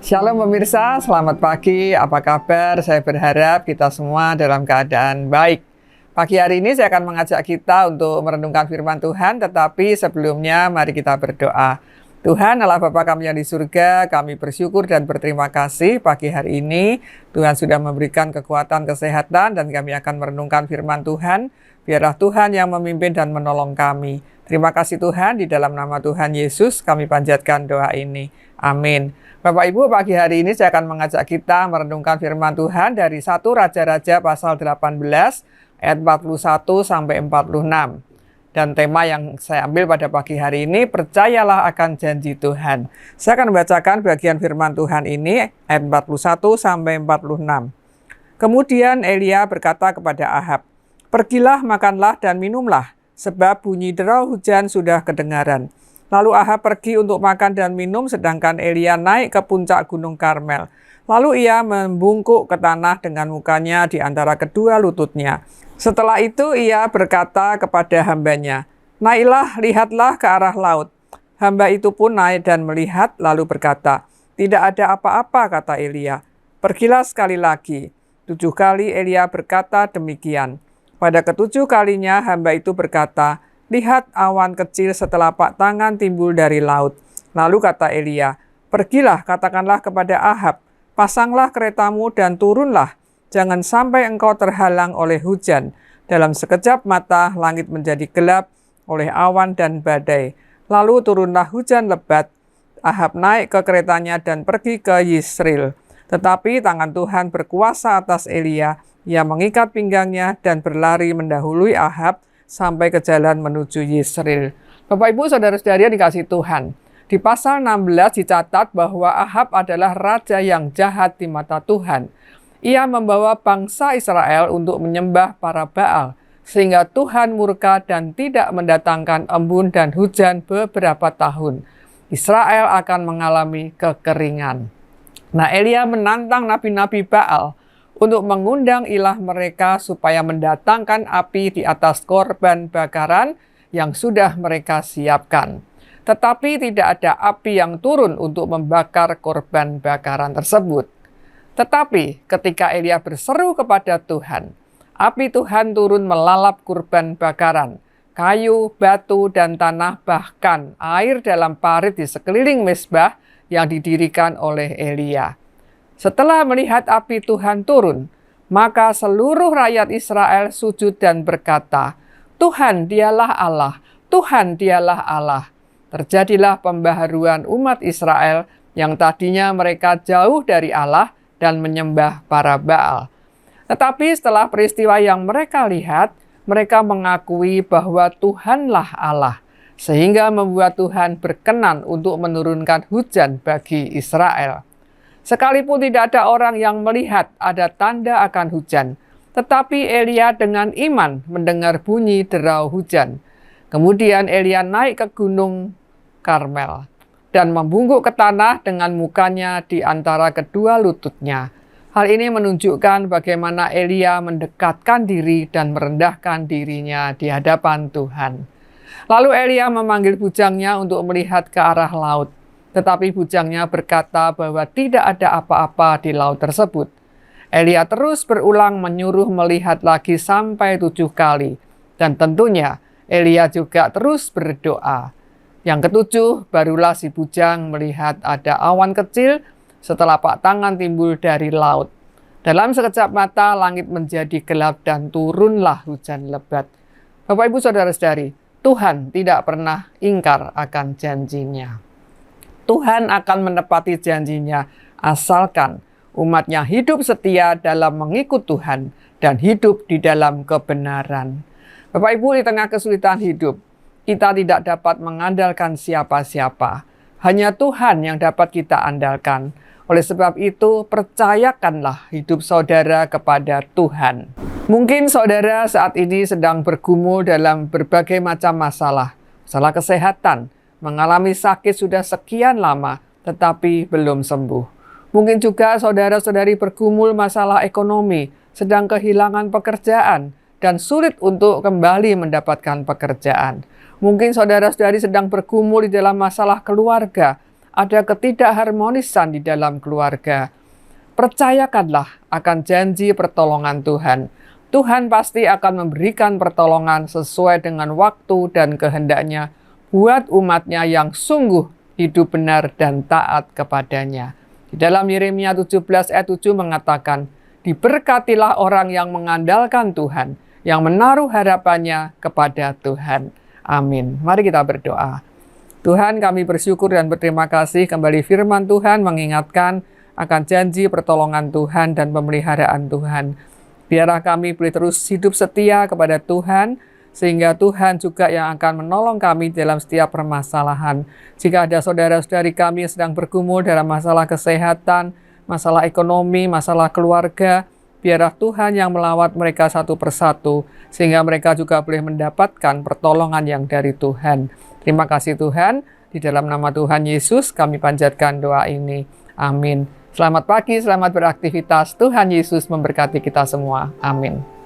Shalom pemirsa, selamat pagi, apa kabar? Saya berharap kita semua dalam keadaan baik. Pagi hari ini saya akan mengajak kita untuk merenungkan firman Tuhan, tetapi sebelumnya mari kita berdoa. Tuhan Allah Bapa kami yang di surga, kami bersyukur dan berterima kasih pagi hari ini. Tuhan sudah memberikan kekuatan, kesehatan, dan kami akan merenungkan firman Tuhan. Biarlah Tuhan yang memimpin dan menolong kami. Terima kasih Tuhan, di dalam nama Tuhan Yesus kami panjatkan doa ini. Amin. Bapak Ibu, pagi hari ini saya akan mengajak kita merenungkan firman Tuhan dari 1 Raja-Raja pasal 18 ayat 41 sampai 46. Dan tema yang saya ambil pada pagi hari ini, percayalah akan janji Tuhan. Saya akan membacakan bagian firman Tuhan ini ayat 41 sampai 46. Kemudian Elia berkata kepada Ahab, "Pergilah, makanlah dan minumlah, sebab bunyi derau hujan sudah kedengaran." Lalu Ahab pergi untuk makan dan minum, sedangkan Elia naik ke puncak gunung Karmel. Lalu ia membungkuk ke tanah dengan mukanya di antara kedua lututnya. Setelah itu ia berkata kepada hambanya, "Naiklah, lihatlah ke arah laut." Hamba itu pun naik dan melihat, lalu berkata, "Tidak ada apa-apa," kata Elia. "Pergilah sekali lagi." 7 kali Elia berkata demikian. Pada ketujuh kalinya hamba itu berkata, "Lihat, awan kecil setelapak tangan timbul dari laut." Lalu kata Elia, "Pergilah, katakanlah kepada Ahab, pasanglah keretamu dan turunlah. Jangan sampai engkau terhalang oleh hujan." Dalam sekejap mata langit menjadi gelap oleh awan dan badai. Lalu turunlah hujan lebat. Ahab naik ke keretanya dan pergi ke Yisril. Tetapi tangan Tuhan berkuasa atas Elia. Ia mengikat pinggangnya dan berlari mendahului Ahab sampai ke jalan menuju Yisril. Bapak Ibu saudara-saudari yang dikasihi Tuhan, di pasal 16 dicatat bahwa Ahab adalah raja yang jahat di mata Tuhan. Ia membawa bangsa Israel untuk menyembah para Baal, sehingga Tuhan murka dan tidak mendatangkan embun dan hujan beberapa tahun. Israel akan mengalami kekeringan. Nah, Elia menantang nabi-nabi Baal untuk mengundang ilah mereka supaya mendatangkan api di atas korban bakaran yang sudah mereka siapkan. Tetapi tidak ada api yang turun untuk membakar korban bakaran tersebut. Tetapi ketika Elia berseru kepada Tuhan, api Tuhan turun melalap korban bakaran, kayu, batu, dan tanah, bahkan air dalam parit di sekeliling mezbah yang didirikan oleh Elia. Setelah melihat api Tuhan turun, maka seluruh rakyat Israel sujud dan berkata, "Tuhan dialah Allah, Tuhan dialah Allah." Terjadilah pembaharuan umat Israel yang tadinya mereka jauh dari Allah dan menyembah para Baal. Tetapi setelah peristiwa yang mereka lihat, mereka mengakui bahwa Tuhanlah Allah, sehingga membuat Tuhan berkenan untuk menurunkan hujan bagi Israel. Sekalipun tidak ada orang yang melihat ada tanda akan hujan, tetapi Elia dengan iman mendengar bunyi derau hujan. Kemudian Elia naik ke gunung Karmel dan membungkuk ke tanah dengan mukanya di antara kedua lututnya. Hal ini menunjukkan bagaimana Elia mendekatkan diri dan merendahkan dirinya di hadapan Tuhan. Lalu Elia memanggil bujangnya untuk melihat ke arah laut. Tetapi bujangnya berkata bahwa tidak ada apa-apa di laut tersebut. Elia terus berulang menyuruh melihat lagi sampai 7 kali. Dan tentunya Elia juga terus berdoa. Yang ketujuh, barulah si bujang melihat ada awan kecil setelapak tangan timbul dari laut. Dalam sekejap mata langit menjadi gelap dan turunlah hujan lebat. Bapak Ibu saudara-saudari, Tuhan tidak pernah ingkar akan janjinya. Tuhan akan menepati janjinya asalkan umatnya hidup setia dalam mengikut Tuhan dan hidup di dalam kebenaran. Bapak Ibu, di tengah kesulitan hidup, kita tidak dapat mengandalkan siapa-siapa. Hanya Tuhan yang dapat kita andalkan. Oleh sebab itu, percayakanlah hidup saudara kepada Tuhan. Mungkin saudara saat ini sedang bergumul dalam berbagai macam masalah kesehatan, mengalami sakit sudah sekian lama, tetapi belum sembuh. Mungkin juga saudara-saudari bergumul masalah ekonomi, sedang kehilangan pekerjaan, dan sulit untuk kembali mendapatkan pekerjaan. Mungkin saudara-saudari sedang bergumul di dalam masalah keluarga, ada ketidakharmonisan di dalam keluarga, percayakanlah akan janji pertolongan Tuhan. Tuhan pasti akan memberikan pertolongan sesuai dengan waktu dan kehendaknya buat umatnya yang sungguh hidup benar dan taat kepadanya. Di dalam Yeremia 17 ayat 7 mengatakan, diberkatilah orang yang mengandalkan Tuhan, yang menaruh harapannya kepada Tuhan. Amin. Mari kita berdoa. Tuhan, kami bersyukur dan berterima kasih kembali firman Tuhan mengingatkan akan janji pertolongan Tuhan dan pemeliharaan Tuhan. Biarlah kami boleh terus hidup setia kepada Tuhan, sehingga Tuhan juga yang akan menolong kami dalam setiap permasalahan. Jika ada saudara-saudari kami yang sedang bergumul dalam masalah kesehatan, masalah ekonomi, masalah keluarga, biarlah Tuhan yang melawat mereka satu persatu, sehingga mereka juga boleh mendapatkan pertolongan yang dari Tuhan. Terima kasih Tuhan, di dalam nama Tuhan Yesus kami panjatkan doa ini. Amin. Selamat pagi, selamat beraktivitas. Tuhan Yesus memberkati kita semua. Amin.